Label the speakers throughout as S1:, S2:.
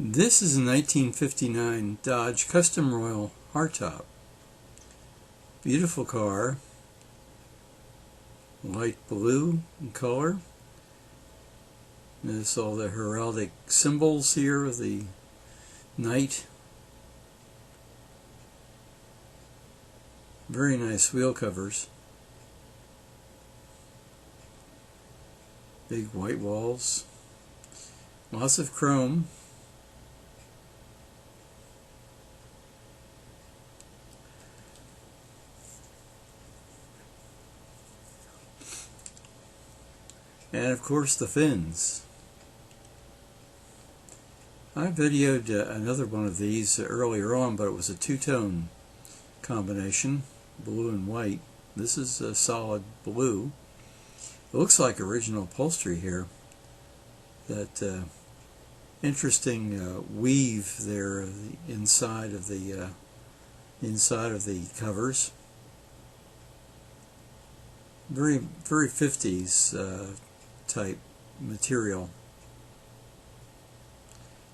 S1: This is a 1959 Dodge Custom Royal Hardtop. Beautiful car, light blue in color. Notice all the heraldic symbols here of the knight. Very nice wheel covers. Big white walls. Lots of chrome. And of course the fins. I videoed another one of these earlier on, but it was a two-tone combination, blue and white. This is a solid blue. It looks like original upholstery here. That interesting weave there inside of the covers. Very 50s type material.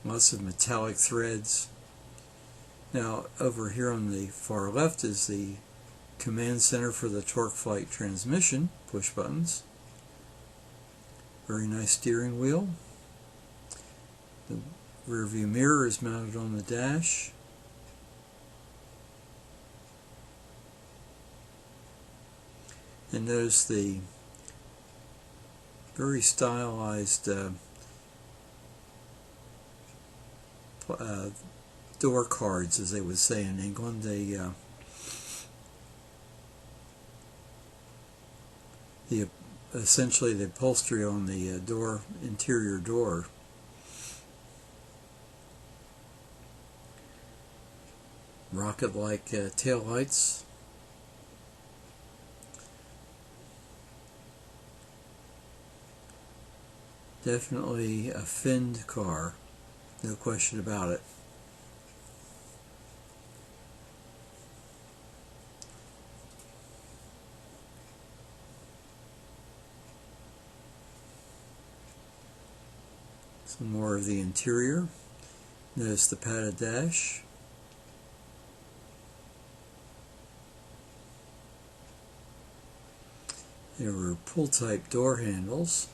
S1: Lots of metallic threads. Now over here on the far left is the command center for the torque flight transmission, push buttons. Very nice steering wheel. The rear view mirror is mounted on the dash. And notice the very stylized door cards, as they would say in England. Essentially the upholstery on the interior door. Rocket-like tail lights. Definitely a finned car, no question about it. Some more of the interior. Notice the padded dash. There were pull-type door handles.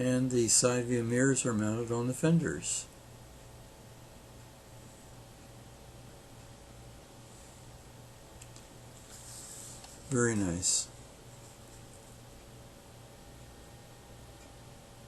S1: And the side view mirrors are mounted on the fenders. Very nice.